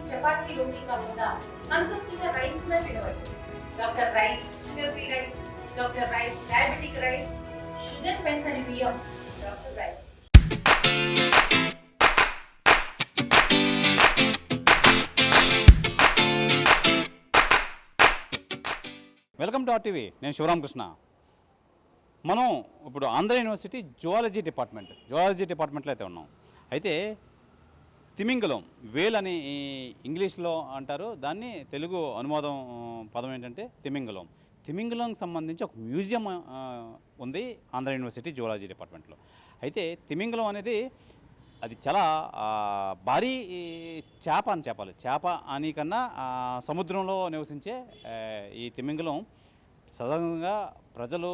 చపాతీ రోటీ కాకుండా సంతృప్తిగా రైస్ కూడా తినవచ్చు. Doctor rice, sugar free rice, doctor rice diabetic rice, sugar పెన్సని బియ్యం, doctor rice. Welcome to RTV. నేను శివరామకృష్ణ. మనం ఇప్పుడు ఆంధ్ర యూనివర్సిటీ జువాలజీ డిపార్ట్మెంట్లో అయితే ఉన్నాం. అయితే తిమింగలం, వేల్ అని ఇంగ్లీష్లో అంటారు, దాన్ని తెలుగు అనువాదం పదం ఏంటంటే తిమింగలం. తిమింగలంకి సంబంధించి ఒక మ్యూజియం ఉంది ఆంధ్ర యూనివర్సిటీ జువాలజీ డిపార్ట్మెంట్లో. అయితే తిమింగలం అనేది అది చాలా భారీ చేప అని చెప్పాలి. చేప అని కన్నా సముద్రంలో నివసించే ఈ తిమింగలం సాధారణంగా ప్రజలు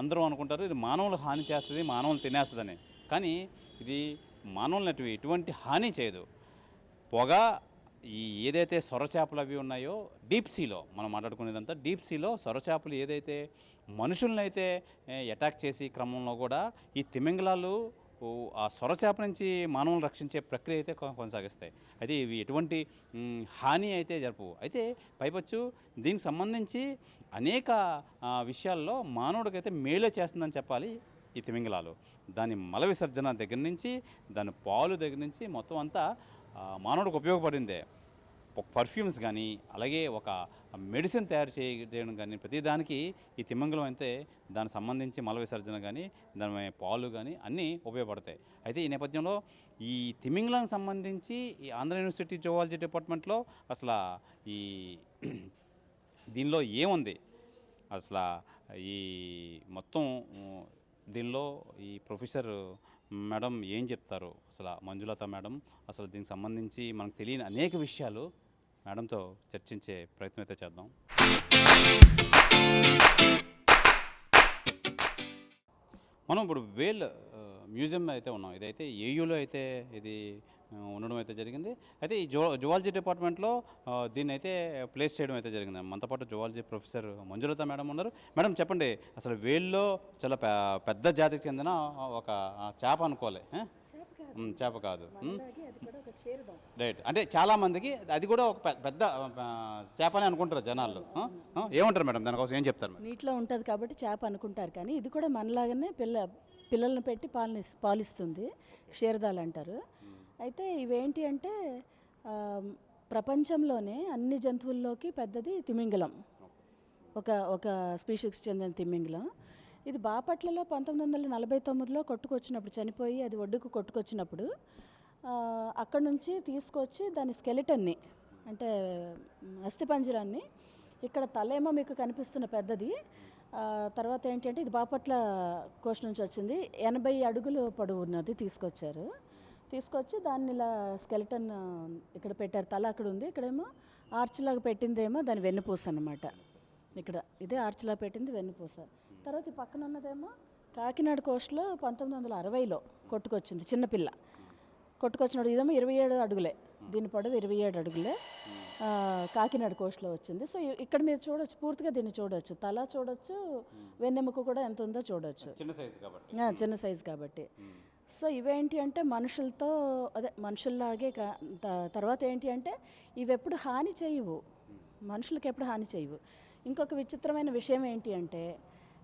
అందరూ అనుకుంటారు ఇది మానవులు హాని చేస్తుంది, మానవులు తినేస్తుందని. కానీ ఇది మానవులను ఎటువంటి హాని చేయదు. పొగ ఏదైతే సొరచేపలు అవి ఉన్నాయో డీప్ సీలో మనం మాట్లాడుకునేదంతా డీప్ సీలో సొరచేపలు ఏదైతే మనుషులను అయితే అటాక్ చేసి క్రమంలో కూడా ఈ తిమింగలాలు ఆ సొరచేప నుంచి మానవులను రక్షించే ప్రక్రియ అయితే కొనసాగిస్తాయి. అయితే ఇవి ఎటువంటి హాని అయితే జరపవు. అయితే పైపచ్చు దీనికి సంబంధించి అనేక విషయాల్లో మానవుడికైతే మేలే చేస్తుందని చెప్పాలి ఈ తిమింగలాలు. దాని మల విసర్జన దగ్గర నుంచి, దాని పాలు దగ్గర నుంచి మొత్తం అంతా మానవుడికి ఉపయోగపడిందే. పర్ఫ్యూమ్స్ కానీ, అలాగే ఒక మెడిసిన్ తయారు చేయడం కానీ, ప్రతిదానికి ఈ తిమింగలం అయితే దానికి సంబంధించి మల విసర్జన కానీ, దాని పాలు కానీ అన్నీ ఉపయోగపడతాయి. అయితే ఈ నేపథ్యంలో ఈ తిమింగలానికి సంబంధించి ఈ ఆంధ్ర యూనివర్సిటీ జువాలజీ డిపార్ట్మెంట్లో అసలు ఈ దీనిలో ఏముంది, అసలు ఈ మొత్తం దీనిలో ఈ ప్రొఫెసర్ మేడం ఏం చెప్తారు, అసలు మంజులత మేడం అసలు దీనికి సంబంధించి మనకు తెలియని అనేక విషయాలు మేడంతో చర్చించే ప్రయత్నం అయితే చేద్దాం. మనం ఇప్పుడు వేల్ మ్యూజియం అయితే ఉన్నాం. ఇదైతే ఏయూలో అయితే ఇది ఉండడం అయితే జరిగింది. అయితే ఈ జువాలజీ డిపార్ట్మెంట్లో దీన్ని అయితే ప్లేస్ చేయడం అయితే జరిగింది. మనతో పాటు జువాలజీ ప్రొఫెసర్ మంజులత మేడం ఉన్నారు. మేడం చెప్పండి, అసలు వేల్లో చాలా పెద్ద జాతికి చెందిన ఒక చేప అనుకోవాలి, చేప కాదు, రైట్. అంటే చాలామందికి అది కూడా ఒక పెద్ద చేప అని అనుకుంటారు జనాలు. ఏమంటారు మేడం దానికోసం, ఏం చెప్తారు? నీటిలో ఉంటుంది కాబట్టి చేప అనుకుంటారు, కానీ ఇది కూడా మనలాగానే పిల్లలను పెట్టి పాలిస్తుంది, క్షీరదాలు అంటారు. అయితే ఇవేంటి అంటే ప్రపంచంలోనే అన్ని జంతువుల్లోకి పెద్దది తిమింగలం, ఒక స్పీషీస్కి చెందిన తిమింగలం. ఇది బాపట్లలో 1949లో కొట్టుకొచ్చినప్పుడు, చనిపోయి అది ఒడ్డుకు కొట్టుకొచ్చినప్పుడు అక్కడ నుంచి తీసుకొచ్చి దాని స్కెలిటన్ని, అంటే అస్థిపంజరాన్ని, ఇక్కడ తలేమో మీకు కనిపిస్తున్న పెద్దది, తర్వాత ఏంటంటే ఇది బాపట్ల కోస్ట్ నుంచి వచ్చింది, 80 అడుగులు పొడవు ఉన్నది తీసుకొచ్చి దాన్ని ఇలా స్కెలిటన్ ఇక్కడ పెట్టారు. తల అక్కడ ఉంది, ఇక్కడేమో ఆర్చ్లాగా పెట్టిందేమో దాని వెన్నుపూస అన్నమాట. ఇక్కడ ఇదే ఆర్చ్లా పెట్టింది వెన్నుపూస. తర్వాత ఈ పక్కన ఉన్నదేమో కాకినాడ కోస్ట్లో 1960లో కొట్టుకొచ్చింది, చిన్నపిల్ల కొట్టుకొచ్చినప్పుడు. ఇదేమో 27 అడుగులే, దీని పొడవు 27 అడుగులే, కాకినాడ కోస్ట్లో వచ్చింది. సో ఇక్కడ మీరు చూడొచ్చు, పూర్తిగా దీన్ని చూడొచ్చు, తల చూడొచ్చు, వెన్నెముక కూడా ఎంత ఉందో చూడొచ్చు, చిన్న సైజు కాబట్టి. సో ఇవేంటి అంటే మనుషులతో మనుషుల్లాగే తర్వాత ఏంటి అంటే ఇవి ఎప్పుడు హాని చేయవు, మనుషులకి ఎప్పుడు హాని చేయవు. ఇంకొక విచిత్రమైన విషయం ఏంటి అంటే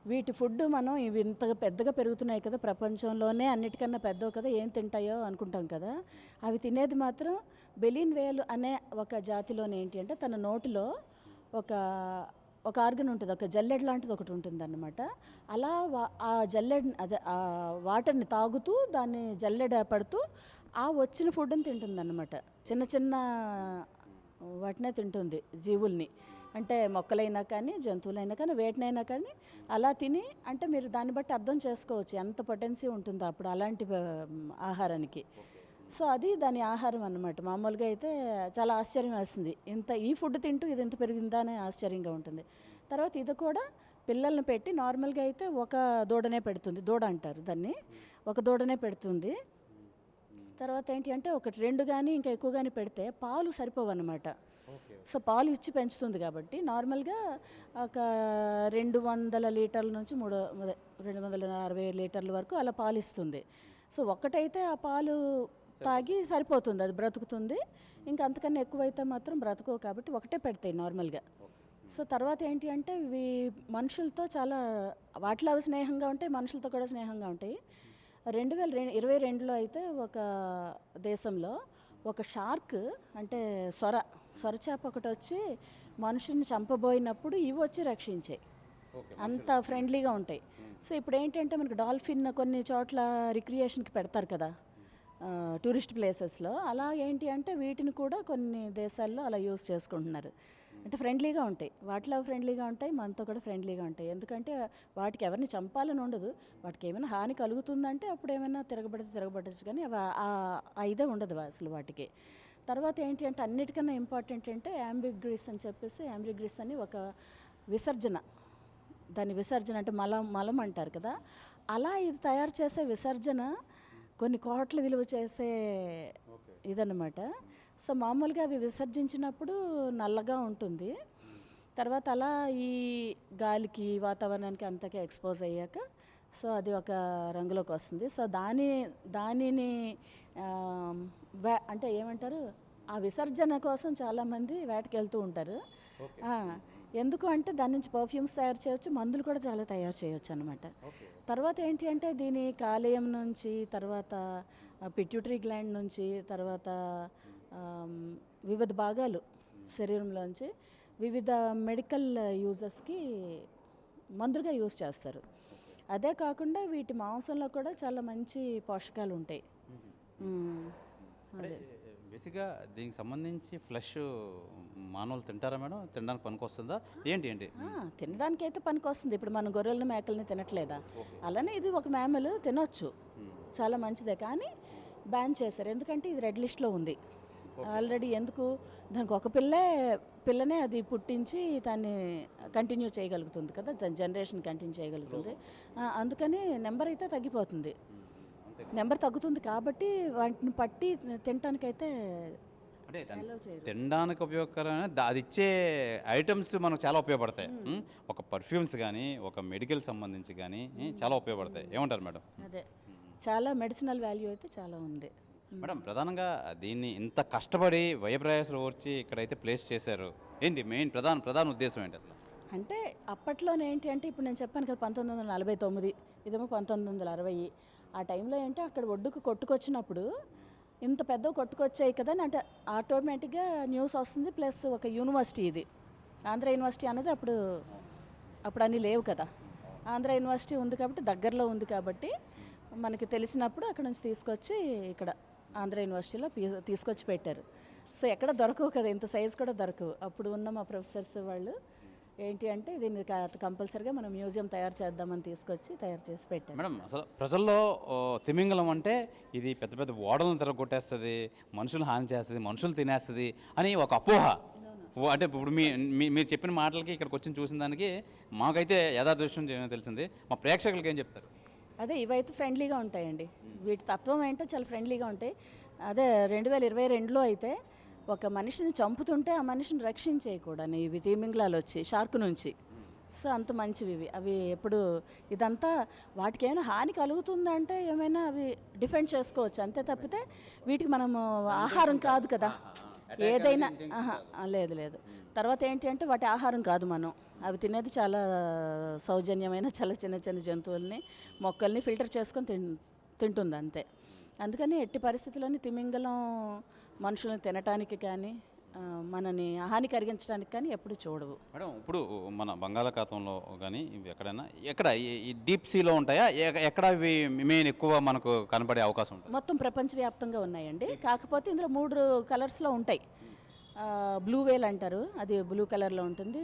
వీటి ఫుడ్ మనం ఇవి ఇంతగా పెద్దగా పెరుగుతున్నాయి కదా, ప్రపంచంలోనే అన్నిటికన్నా పెద్దవి కదా, ఏం తింటాయో అనుకుంటాం కదా, అవి తినేది మాత్రం బెలిన్ వేల్ అనే ఒక జాతిలోనే ఏంటి అంటే తన నోటిలో ఒక ఆర్గన్ ఉంటుంది, ఒక జల్లెడ్ లాంటిది ఒకటి ఉంటుంది అన్నమాట. అలా ఆ జల్లెడ్ అదే ఆ వాటర్ని తాగుతూ దాన్ని జల్లెడ పడుతూ ఆ వచ్చిన ఫుడ్ని తింటుంది అన్నమాట. చిన్న వాటినే తింటుంది, జీవుల్ని, అంటే మొక్కలైనా కానీ జంతువులైనా కానీ వేటినైనా కానీ అలా తిని, అంటే మీరు దాన్ని బట్టి అర్థం చేసుకోవచ్చు ఎంత పొటెన్సీ ఉంటుందో అప్పుడు అలాంటి ఆహారానికి. సో అది దాని ఆహారం అన్నమాట. మామూలుగా అయితే చాలా ఆశ్చర్యం వేస్తుంది, ఈ ఫుడ్ తింటూ ఇది ఎంత పెరిగిందా అని ఆశ్చర్యంగా ఉంటుంది. తర్వాత ఇది కూడా పిల్లల్ని పెట్టి నార్మల్గా అయితే ఒక దూడనే పెడుతుంది, దూడ అంటారు దాన్ని, ఒక దూడనే పెడుతుంది. తర్వాత ఏంటి అంటే ఒకటి 2 కానీ ఇంకా ఎక్కువ కానీ పెడితే పాలు సరిపోవు అన్నమాట. సో పాలు ఇచ్చి పెంచుతుంది కాబట్టి నార్మల్గా ఒక 200 లీటర్ల నుంచి 260 లీటర్ల వరకు అలా పాలు ఇస్తుంది. సో ఒక్కటైతే ఆ పాలు తాగి సరిపోతుంది, అది బ్రతుకుతుంది. ఇంకా అంతకన్నా ఎక్కువైతే మాత్రం బ్రతకవు, కాబట్టి ఒకటే పెడతాయి నార్మల్గా. సో తర్వాత ఏంటి అంటే ఇవి మనుషులతో చాలా, వాటిలో అవి స్నేహంగా ఉంటాయి, మనుషులతో కూడా స్నేహంగా ఉంటాయి. 2022లో అయితే ఒక దేశంలో ఒక షార్క్ అంటే సొరచేప ఒకటి వచ్చి మనుషుల్ని చంపబోయినప్పుడు ఇవి వచ్చి రక్షించాయి. అంత ఫ్రెండ్లీగా ఉంటాయి. సో ఇప్పుడు ఏంటంటే మనకి డాల్ఫిన్ కొన్ని చోట్ల రిక్రియేషన్కి పెడతారు కదా, టూరిస్ట్ ప్లేసెస్లో. అలా ఏంటి అంటే వీటిని కూడా కొన్ని దేశాల్లో అలా యూస్ చేసుకుంటున్నారు. అంటే ఫ్రెండ్లీగా ఉంటాయి, వాటిలో ఫ్రెండ్లీగా ఉంటాయి, మనతో కూడా ఫ్రెండ్లీగా ఉంటాయి. ఎందుకంటే వాటికి ఎవరిని చంపాలని ఉండదు, వాటికి ఏమైనా హాని కలుగుతుందంటే అప్పుడు ఏమైనా తిరగబడచ్చు, కానీ ఆ ఇదే ఉండదు అసలు వాటికి. తర్వాత ఏంటి అంటే అన్నిటికన్నా ఇంపార్టెంట్ అంటే యాంబిగ్రిస్ అని చెప్పేసి, యాంబిగ్రిస్ అని ఒక విసర్జన, దాని విసర్జన అంటే మలం అంటారు కదా, అలా ఇది తయారు చేసే విసర్జన కొన్ని కోట్ల విలువ చేసే ఇదన్నమాట. సో మామూలుగా అవి విసర్జించినప్పుడు నల్లగా ఉంటుంది, తర్వాత అలా ఈ గాలికి వాతావరణానికి అంతకే ఎక్స్పోజ్ అయ్యాక సో అది ఒక రంగులోకి వస్తుంది. సో దానిని అంటే ఏమంటారు, ఆ విసర్జన కోసం చాలామంది వేటకి వెళ్తూ ఉంటారు. ఎందుకు అంటే దాని నుంచి పర్ఫ్యూమ్స్ తయారు చేయొచ్చు, మందులు కూడా చాలా తయారు చేయొచ్చు అనమాట. తర్వాత ఏంటి అంటే దీని కాలేయం నుంచి, తర్వాత పిట్యూటరీ గ్లాండ్ నుంచి, తర్వాత వివిధ భాగాలు శరీరంలోంచి వివిధ మెడికల్ యూజెస్కి మందులుగా యూజ్ చేస్తారు. అదే కాకుండా వీటి మాంసంలో కూడా చాలా మంచి పోషకాలు ఉంటాయి. అదే బేసిక్గా దీనికి సంబంధించి ఫ్లెష్ మానవులు తింటారా మేడం? తినడానికి పనికొస్తుందా ఏంటి? తినడానికి అయితే పనికొస్తుంది. ఇప్పుడు మనం గొర్రెలను మేకల్ని తినట్లేదా, అలానే ఇది ఒక మ్యామల్ తినొచ్చు, చాలా మంచిదే. కానీ బ్యాన్ చేశారు, ఎందుకంటే ఇది రెడ్ లిస్ట్లో ఉంది ఆల్రెడీ. ఎందుకు, దానికి ఒక పిల్లనే అది పుట్టించి దాన్ని కంటిన్యూ చేయగలుగుతుంది కదా, దాని జనరేషన్ కంటిన్యూ చేయగలుగుతుంది. అందుకని నెంబర్ అయితే తగ్గిపోతుంది, నెంబర్ తగ్గుతుంది. కాబట్టి వాటిని పట్టి తినటానికైతే అంటే తినడానికి ఉపయోగకరమైన అది ఇచ్చే ఐటమ్స్ మనకు చాలా ఉపయోగపడతాయి. ఒక పర్ఫ్యూమ్స్ కానీ, ఒక మెడికల్ సంబంధించి కానీ చాలా ఉపయోగపడతాయి. ఏమంటారు మేడం? అదే చాలా మెడిసినల్ వాల్యూ అయితే చాలా ఉంది మేడం. ప్రధానంగా దీన్ని ఇంత కష్టపడి వ్యయప్రయాసాలు ఓర్చి ఇక్కడైతే ప్లేస్ చేశారు, ఏంటి మెయిన్ ప్రధాన ఉద్దేశం ఏంటి అసలు? అంటే అప్పట్లోనే ఏంటి అంటే ఇప్పుడు నేను చెప్పాను కదా 1949, ఇదేమో 1960. ఆ టైంలో ఏంటి అక్కడ ఒడ్డుకు కొట్టుకొచ్చినప్పుడు ఇంత పెద్ద కొట్టుకొచ్చాయి కదా అంటే ఆటోమేటిక్గా న్యూస్ వస్తుంది. ప్లస్ ఒక యూనివర్సిటీ, ఇది ఆంధ్ర యూనివర్సిటీ అనేది అప్పుడు అన్నీ లేవు కదా. ఆంధ్ర యూనివర్సిటీ ఉంది కాబట్టి దగ్గరలో ఉంది కాబట్టి మనకి తెలిసినప్పుడు అక్కడ నుంచి తీసుకొచ్చి ఇక్కడ ఆంధ్ర యూనివర్సిటీలో తీసుకొచ్చి పెట్టారు. సో ఎక్కడ దొరకవు కదా, ఇంత సైజు కూడా దొరకవు. అప్పుడు ఉన్న మా ప్రొఫెసర్స్ వాళ్ళు ఏంటి అంటే దీన్ని కంపల్సరీగా మనం మ్యూజియం తయారు చేద్దామని తీసుకొచ్చి తయారు చేసి పెట్టారు. మేడం అసలు ప్రజల్లో తిమింగలం అంటే ఇది పెద్ద పెద్ద ఓడలను తిరగొట్టేస్తుంది, మనుషులు హాని చేస్తుంది, మనుషులు తినేస్తుంది అని ఒక అపోహ. అంటే ఇప్పుడు మీరు చెప్పిన మాటలకి ఇక్కడికి వచ్చి చూసిన దానికి మాకైతే యథాదృశ్యం తెలిసింది. మా ప్రేక్షకులకి ఏం చెప్తారు? అదే ఇవైతే ఫ్రెండ్లీగా ఉంటాయండి, వీటి తత్వం ఏంటో చాలా ఫ్రెండ్లీగా ఉంటాయి. అదే 2022లో అయితే ఒక మనిషిని చంపుతుంటే ఆ మనిషిని రక్షించేవి కూడా ఇవి తిమింగలాలు వచ్చి షార్క్ నుంచి. సో అంత మంచివి ఇవి. అవి ఎప్పుడు ఇదంతా వాటికి ఏమైనా హాని కలుగుతుందంటే ఏమైనా అవి డిఫెండ్ చేసుకోవచ్చు, అంతే తప్పితే వీటికి మనము ఆహారం కాదు కదా ఏదైనా. లేదు. తర్వాత ఏంటి అంటే వాటి ఆహారం కాదు, మనం అవి తినేది చాలా సౌజన్యమైన చాలా చిన్న చిన్న జంతువుల్ని, మొక్కల్ని ఫిల్టర్ చేసుకొని తింటుంది అంతే. అందుకని ఎట్టి పరిస్థితుల్లోని తిమింగలం మనుషులను తినటానికి కానీ మనని హాని కలిగించడానికి కానీ ఎప్పుడు చూడవు మేడం. ఇప్పుడు మన బంగాళాఖాతంలో కానీ ఎక్కడ ఈ డీప్ సీలో ఉంటాయా, ఎక్కడ ఇవి మెయిన్ ఎక్కువ మనకు కనపడే అవకాశం ఉంటుంది? మొత్తం ప్రపంచవ్యాప్తంగా ఉన్నాయండి. కాకపోతే ఇందులో 3 కలర్స్లో ఉంటాయి. బ్లూ వేల్ అంటారు, అది బ్లూ కలర్లో ఉంటుంది,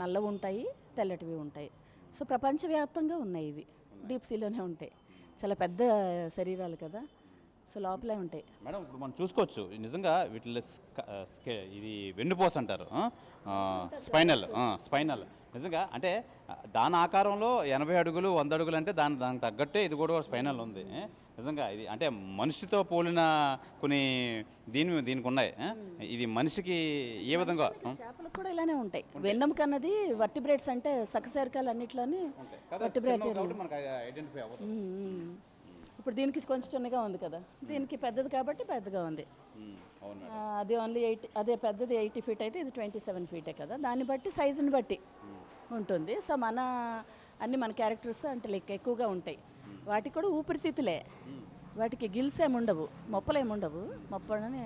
నల్లవి ఉంటాయి, తెల్లటివి ఉంటాయి. సో ప్రపంచవ్యాప్తంగా ఉన్నాయి ఇవి, డీప్ సీలోనే ఉంటాయి. చాలా పెద్ద శరీరాలు కదా, సో లోపలే ఉంటాయి. మేడం ఇప్పుడు మనం చూసుకోవచ్చు నిజంగా వీటిలో ఇది వెన్నుపోస అంటారు, స్పైనల్ నిజంగా అంటే దాని ఆకారంలో 80 అడుగులు 100 అడుగులు అంటే దానికి తగ్గట్టే ఇది కూడా స్పైనల్ ఉంది. నిజంగా ఇది అంటే మనిషితో పోలిన కొన్ని దీనికి ఉన్నాయి. ఇది మనిషికి ఏ విధంగా? చేపలకు కూడా ఇలానే ఉంటాయి. వెన్నెముక అన్నది వర్టిబ్రేట్స్ అంటే సకశేరుకాలు అన్నిట్లోని వర్టిబ్రేట్. ఇప్పుడు దీనికి కొంచెం చిన్నగా ఉంది కదా, దీనికి పెద్దది కాబట్టి పెద్దగా ఉంది. అవును మేడం. అది ఓన్లీ 80, అదే పెద్దది 80 ఫీట్ అయితే ఇది 27 ఫీటే కదా, దాన్ని బట్టి సైజుని బట్టి ఉంటుంది. సో అన్ని మన క్యారెక్టర్స్ అంటే లైక్ ఎక్కువగా ఉంటాయి. వాటికి కూడా ఊపిరితిత్తులే, వాటికి గిల్స్ ఏమి ఉండవు, మొప్పలేమి ఉండవు, మొప్పని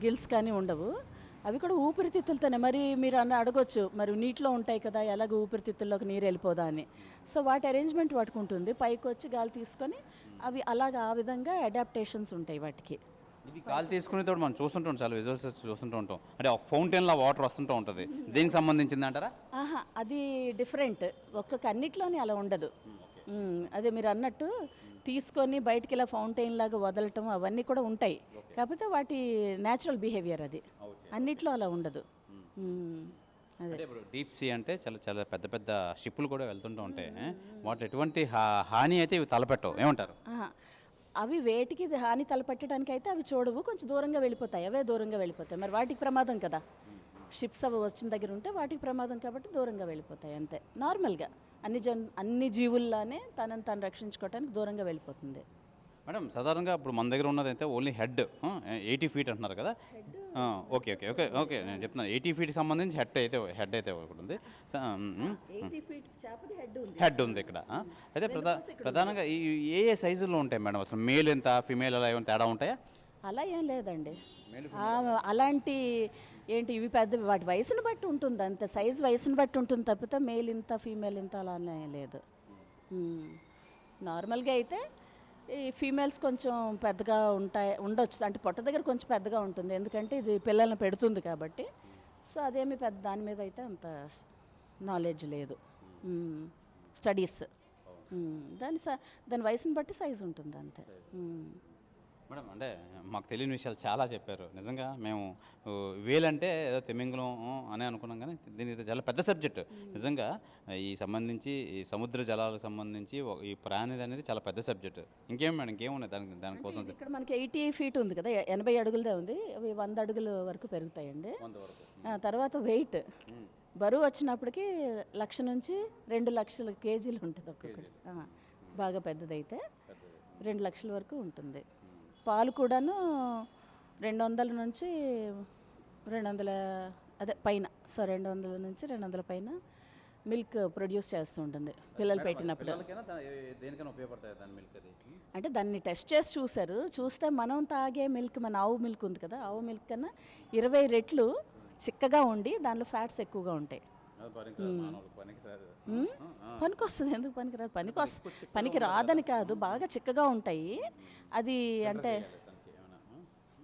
గిల్స్ కానీ ఉండవు. అవి కూడా ఊపిరితిత్తులతోనే. మరి మీరు అడగొచ్చు, మరి నీటిలో ఉంటాయి కదా, ఎలాగ ఊపిరితిత్తుల్లోకి నీరు వెళ్ళిపోదా అని. సో వాటి అరేంజ్మెంట్ వాటికి ఉంటుంది, పైకి వచ్చి గాలి తీసుకొని అవి అలాగ ఆ విధంగా అడాప్టేషన్స్ ఉంటాయి వాటికి. ఇది గాలి తీసుకునే తోడు మనం చూస్తుంటాం, చాలా విజువల్స్ చూస్తుంటూ ఉంటాం. అంటే ఒక ఫౌంటైన్లో వాటర్ వస్తుంటూ ఉంటుంది, దీనికి సంబంధించింది అంటారా? ఆహా, అది డిఫరెంట్, ఒక్కొక్క అన్నిట్లోని అలా ఉండదు. అదే మీరు అన్నట్టు తీసుకొని బయటికి ఇలా ఫౌంటైన్ లాగా వదలటం అవన్నీ కూడా ఉంటాయి, కాకపోతే వాటి న్యాచురల్ బిహేవియర్ అది, అన్నిట్లో అలా ఉండదు. అదే అంటే ఇప్పుడు డీప్ సీ అంటే చాలా చాలా పెద్ద పెద్ద షిప్పులు కూడా వెళ్తుంటూ ఉంటాయి, వాటి ఎటువంటి హాని అయితే ఇవి తలపెట్టవు, ఏమంటారు? ఆహా. అవి వేటికి హాని తలపెట్టడానికి అయితే అవి చూడవు, కొంచెం దూరంగా వెళ్ళిపోతాయి, అవే దూరంగా వెళ్ళిపోతాయి. మరి వాటికి ప్రమాదం కదా, షిప్స్ అవి వచ్చిన దగ్గర ఉంటే వాటికి ప్రమాదం కాబట్టి దూరంగా వెళ్ళిపోతాయి అంతే. నార్మల్గా అన్ని జీవుల్లానే తనని తాను రక్షించుకోవడానికి దూరంగా వెళ్ళిపోతుంది. మేడం సాధారణంగా ఇప్పుడు మన దగ్గర ఉన్నది అయితే ఓన్లీ హెడ్ 80 ఫీట్ అంటున్నారు కదా. ఓకే ఓకే ఓకే ఓకే నేను చెప్తున్నాను, 80 ఫీట్కి సంబంధించి హెడ్ అయితే ఒకటి ఉంది, 80 ఫీట్ చేపది హెడ్ ఉంది ఇక్కడ. అయితే ప్రధానంగా ఏ సైజుల్లో ఉంటాయి మేడం? అసలు మేల్ ఎంత, ఫిమేల్ అలా ఏమైనా తేడా ఉంటాయా? అలా ఏం లేదండి. అలాంటి ఏంటి ఇవి పెద్ద వాటి వయసును బట్టి ఉంటుంది అంతే, సైజ్ వయసును బట్టి ఉంటుంది తప్పితే మేల్ ఇంత ఫీమేల్ ఇంత అలా లేదు. నార్మల్గా అయితే ఈ ఫీమేల్స్ కొంచెం పెద్దగా ఉండొచ్చు, అంటే పొట్ట దగ్గర కొంచెం పెద్దగా ఉంటుంది, ఎందుకంటే ఇది పిల్లల్ని పెడుతుంది కాబట్టి. సో అదేమి పెద్ద దాని మీద అయితే అంత నాలెడ్జ్ లేదు, స్టడీస్. దాని వయసుని బట్టి సైజు ఉంటుంది అంతే. మేడం అంటే మాకు తెలియని విషయాలు చాలా చెప్పారు. నిజంగా మేము వేలంటే ఏదో తిమింగలం అని అనుకున్నాం, కానీ దీని చాలా పెద్ద సబ్జెక్ట్. నిజంగా ఈ సంబంధించి ఈ సముద్ర జలాలకు సంబంధించి ఈ ప్రాణి అనేది చాలా పెద్ద సబ్జెక్ట్. ఇంకేం మేడం, ఇంకేమున్నాయి దానికోసం? ఇక్కడ మనకి 80 ఫీట్ ఉంది కదా, 80 అడుగులదే ఉంది, అవి 100 అడుగుల వరకు పెరుగుతాయండి. తర్వాత వెయిట్ బరువు వచ్చినప్పటికీ 1,00,000 నుంచి 2,00,000 కేజీలు ఉంటుంది ఒక్కొక్కటి. బాగా పెద్దదైతే 2,00,000 వరకు ఉంటుంది. పాలు కూడాను 200 నుంచి 200 అదే పైన, 200 నుంచి 200 పైన మిల్క్ ప్రొడ్యూస్ చేస్తూ ఉంటుంది పిల్లలు పెట్టినప్పుడు. అంటే దాన్ని టెస్ట్ చేసి చూస్తే మనం తాగే మిల్క్, మన ఆవు మిల్క్ ఉంది కదా, ఆవు మిల్క్ కన్నా 20 రెట్లు చిక్కగా ఉండి దానిలో ఫ్యాట్స్ ఎక్కువగా ఉంటాయి. పనికి వస్తుంది, ఎందుకు పనికి రాదని కాదు, బాగా చిక్కగా ఉంటాయి. అది అంటే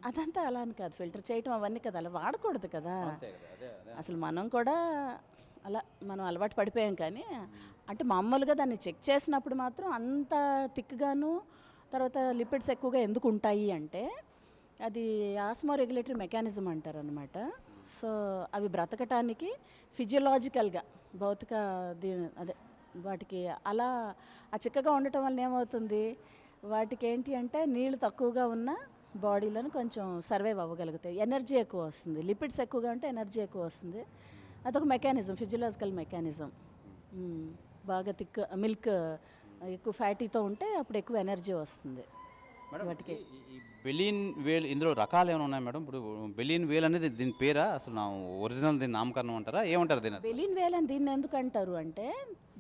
అదంతా అలా అని కాదు, ఫిల్టర్ చేయటం అవన్నీ కదా, అలా వాడకూడదు కదా. అసలు మనం కూడా మనం అలవాటు పడిపోయాం, కానీ అంటే మామూలుగా దాన్ని చెక్ చేసినప్పుడు మాత్రం అంత థిక్గాను, తర్వాత లిపిడ్స్ ఎక్కువగా ఎందుకు ఉంటాయి అంటే అది ఆస్మో రెగ్యులేటరీ మెకానిజం అంటారు అనమాట. సో అవి బ్రతకటానికి ఫిజియలాజికల్గా భౌతిక అదే వాటికి అలా ఆ చిక్కగా ఉండటం వల్ల ఏమవుతుంది, వాటికి ఏంటి అంటే నీళ్ళు తక్కువగా ఉన్న బాడీలను కొంచెం సర్వైవ్ అవ్వగలుగుతాయి, ఎనర్జీ ఎక్కువ వస్తుంది. లిపిడ్స్ ఎక్కువగా ఉంటే ఎనర్జీ ఎక్కువ వస్తుంది, అదొక మెకానిజం, ఫిజియలాజికల్ మెకానిజం. బాగా థిక్ మిల్క్ ఎక్కువ ఫ్యాటీతో ఉంటే అప్పుడు ఎక్కువ ఎనర్జీ వస్తుంది వాటికి. ఈ బెలియన్ వేల్ ఇందులో రకాలు ఏమైనా ఉన్నాయి మేడం? ఇప్పుడు బెలియన్ వేల్ అనేది దీని పేరా, అసలు నా ఒరిజినల్ దీని నామకరణం అంటారా, ఏమంటారు దీని? బెలియన్ వేల్ అని దీన్ని ఎందుకు అంటారు అంటే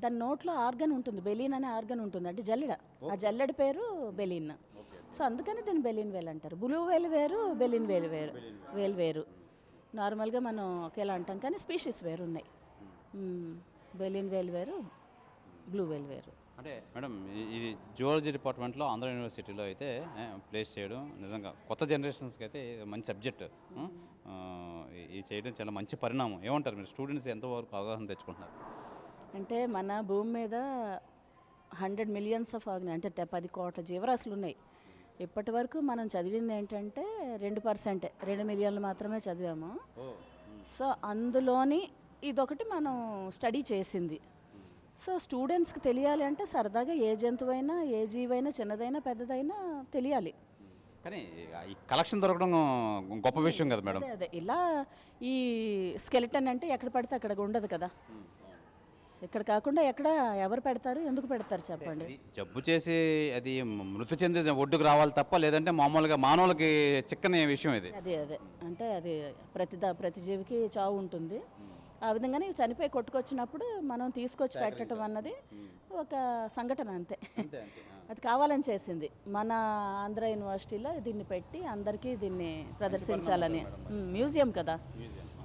దాని నోట్లో ఆర్గన్ ఉంటుంది, బెలియన్ అనే ఆర్గన్ ఉంటుంది, అంటే జల్లెడ, ఆ జల్లెడ పేరు బెలియన్. సో అందుకని దీన్ని బెలియన్ వేల్ అంటారు. బ్లూ వేల్ వేరు, బెలియన్ వేల్ వేరు. నార్మల్గా మనం ఒకేలా అంటాం, కానీ స్పీషీస్ వేరు ఉన్నాయి. బెలియన్ వేల్ వేరు, బ్లూ వేల్ వేరు. అంటే మేడం ఇది జువాలజీ డిపార్ట్మెంట్లో ఆంధ్ర యూనివర్సిటీలో అయితే ప్లేస్ చేయడం నిజంగా కొత్త జనరేషన్స్కి అయితే మంచి సబ్జెక్ట్. ఇది చేయడం చాలా మంచి పరిణామం. ఏమంటారు మీరు, స్టూడెంట్స్ ఎంతవరకు అవగాహన తెచ్చుకుంటున్నారు? అంటే మన భూమి మీద 100 మిలియన్స్ ఆఫ్ అంటే 10 కోట్ల జీవరాశులు ఉన్నాయి. ఇప్పటి వరకు మనం చదివింది ఏంటంటే 2%, 2 మిలియన్లు మాత్రమే చదివాము. సో అందులోని ఇదొకటి మనం స్టడీ చేసింది. సో స్టూడెంట్స్కి తెలియాలి అంటే సరదాగా ఏ జంతువైనా, ఏ జీవైనా, చిన్నదైనా పెద్దదైనా తెలియాలి. కానీ ఈ కలెక్షన్ దొరకడం గొప్ప విషయం కదా మేడం. అదే ఇలా ఈ స్కెలిటన్ అంటే ఎక్కడ పడితే అక్కడ ఉండదు కదా. ఇక్కడ కాకుండా ఎక్కడ ఎవరు పెడతారు, ఎందుకు పెడతారు చెప్పండి. ఇది జబ్బు చేసి అది మృతి చెంది ఒడ్డుకు రావాలి తప్ప, లేదంటే మామూలుగా మానవులకి చిక్కని విషయం ఇది. అదే అంటే అది ప్రతి జీవికి చావు ఉంటుంది. ఆ విధంగానే ఇవి చనిపోయి కొట్టుకొచ్చినప్పుడు మనం తీసుకొచ్చి పెట్టడం అన్నది ఒక సంఘటన అంతే. అది కావాలని చేసింది. మన ఆంధ్ర యూనివర్సిటీలో దీన్ని పెట్టి అందరికీ దీన్ని ప్రదర్శించాలని. మ్యూజియం కదా,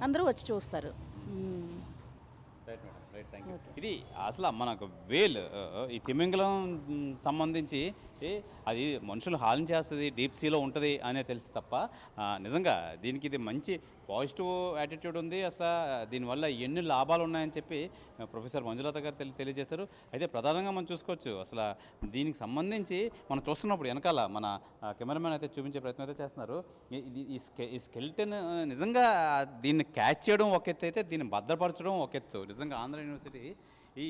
అందరూ వచ్చి చూస్తారు. ఇది అసలు మనకు వేల్ ఈ తిమింగలం సంబంధించి అది మనుషులు హాని చేస్తుంది, డీప్ సీలో ఉంటుంది అనే తెలుసు తప్ప నిజంగా దీనికి ఇది మంచి పాజిటివ్ యాటిట్యూడ్ ఉంది. అసలు దీనివల్ల ఎన్ని లాభాలు ఉన్నాయని చెప్పి ప్రొఫెసర్ మంజులత గారు తెలియజేశారు. అయితే ప్రధానంగా మనం చూసుకోవచ్చు, అసలు దీనికి సంబంధించి మనం చూస్తున్నప్పుడు వెనకాల మన కెమెరామెన్ అయితే చూపించే ప్రయత్నం అయితే చేస్తున్నారు. ఈ స్కెల్టన్ నిజంగా దీన్ని క్యాచ్ చేయడం ఒక ఎత్తు అయితే దీన్ని భద్రపరచడం ఒక ఎత్తు. నిజంగా ఆంధ్ర యూనివర్సిటీ ఈ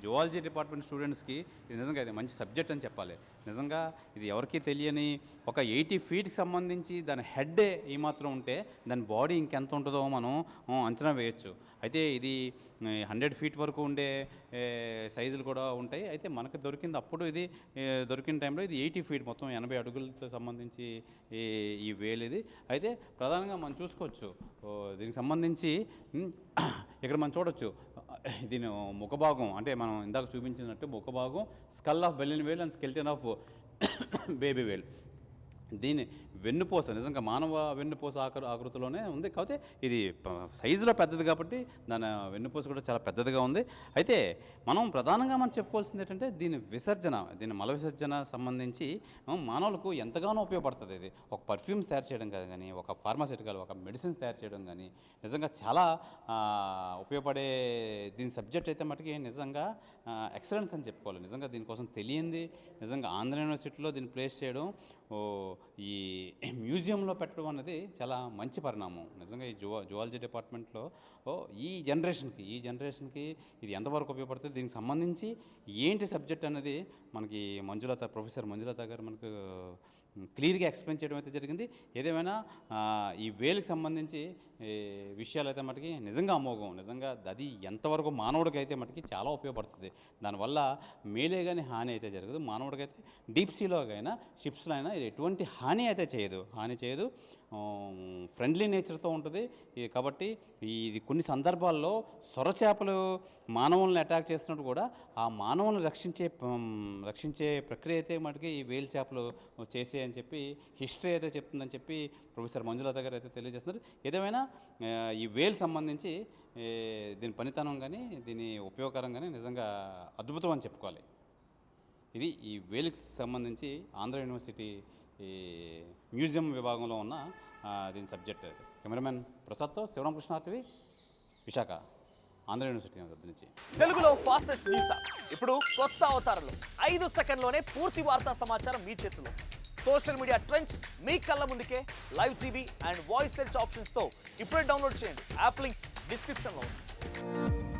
జువాలజీ డిపార్ట్మెంట్ స్టూడెంట్స్కి ఇది నిజంగా ఇది మంచి సబ్జెక్ట్ అని చెప్పాలి. నిజంగా ఇది ఎవరికీ తెలియని ఒక 80 ఫీట్కి సంబంధించి దాని హెడ్ ఏమాత్రం ఉంటే దాని బాడీ ఇంకెంత ఉంటుందో మనం అంచనా వేయచ్చు. అయితే ఇది 100 ఫీట్ వరకు ఉండే సైజులు కూడా ఉంటాయి. అయితే మనకు దొరికింది అప్పుడు ఇది దొరికిన టైంలో ఇది 80 ఫీట్, మొత్తం 80 అడుగులతో సంబంధించి ఈ వేలు ఇది. అయితే ప్రధానంగా మనం చూసుకోవచ్చు దీనికి సంబంధించి ఇక్కడ మనం చూడొచ్చు దీని ముఖభాగం, అంటే మనం ఇందాక చూపించినట్టు ముఖభాగం skull of baleen whale and skeleton of baby whale. దీని వెన్నుపూస నిజంగా మానవ వెన్నుపూస ఆకృతిలోనే ఉంది. కాకపోతే ఇది సైజులో పెద్దది కాబట్టి దాని వెన్నుపూస కూడా చాలా పెద్దదిగా ఉంది. అయితే మనం ప్రధానంగా మనం చెప్పుకోవాల్సింది ఏంటంటే దీని మల విసర్జన సంబంధించి మానవులకు ఎంతగానో ఉపయోగపడుతుంది. ఇది ఒక పర్ఫ్యూమ్స్ తయారు చేయడం కానీ, ఒక ఫార్మాసిటికల్ ఒక మెడిసిన్స్ తయారు చేయడం కానీ నిజంగా చాలా ఉపయోగపడే దీని సబ్జెక్ట్ అయితే మటుకి నిజంగా ఎక్సలెన్స్ అని చెప్పుకోవాలి. నిజంగా దీనికోసం తెలియంది నిజంగా ఆంధ్ర యూనివర్సిటీలో దీన్ని ప్లేస్ చేయడం, ఈ మ్యూజియంలో పెట్టడం అన్నది చాలా మంచి పరిణామం. నిజంగా ఈ జువాలజీ డిపార్ట్మెంట్లో ఈ జనరేషన్కి ఇది ఎంతవరకు ఉపయోగపడుతుంది, దీనికి సంబంధించి ఏంటి సబ్జెక్ట్ అన్నది మనకి ప్రొఫెసర్ మంజులత గారు మనకు క్లియర్గా ఎక్స్ప్లెయిన్ చేయడం అయితే జరిగింది. ఏదేమైనా ఈ వేలుకి సంబంధించి విషయాలు అయితే మటుకి నిజంగా అమోఘం. నిజంగా అది ఎంతవరకు మానవుడికి అయితే మటుకి చాలా ఉపయోగపడుతుంది. దానివల్ల మేలే కానీ హాని అయితే జరగదు. మానవుడికైతే డీప్ సీలో అయినా షిప్స్లో అయినా ఎటువంటి హాని అయితే చేయదు. ఫ్రెండ్లీ నేచర్తో ఉంటుంది. కాబట్టి ఇది కొన్ని సందర్భాల్లో సొరచేపలు మానవులను అటాక్ చేస్తున్నట్టు కూడా ఆ మానవులను రక్షించే ప్రక్రియ అయితే మటుకి ఈ వేలు చేపలు చేసే అని చెప్పి హిస్టరీ అయితే చెప్తుందని చెప్పి ప్రొఫెసర్ మంజులత గారు అయితే తెలియజేస్తున్నారు. ఏదేమైనా ఈ వేలు సంబంధించి దీని పనితనం కానీ దీని ఉపయోగకరం కానీ నిజంగా అద్భుతం అని చెప్పుకోవాలి. ఇది ఈ వేలుకి సంబంధించి ఆంధ్ర యూనివర్సిటీ ఈ మ్యూజియం విభాగంలో ఉన్న దీని సబ్జెక్ట్. కెమెరామెన్ ప్రసాద్తో శివరామకృష్ణ టీవీ, విశాఖ, ఆంధ్ర యూనివర్సిటీ నుంచి. తెలుగులో ఫాస్టెస్ట్ న్యూస్ ఇప్పుడు కొత్త అవతారంలో 5 సెకండ్లోనే పూర్తి వార్తా సమాచారం మీ చేతిలో. సోషల్ మీడియా ట్రెండ్స్ మీ కళ్ళ ముందుకే live TV and voice search ఆప్షన్స్తో ఇప్పుడే డౌన్లోడ్ చేయండి. యాప్ లింక్ డిస్క్రిప్షన్లో ఉంది.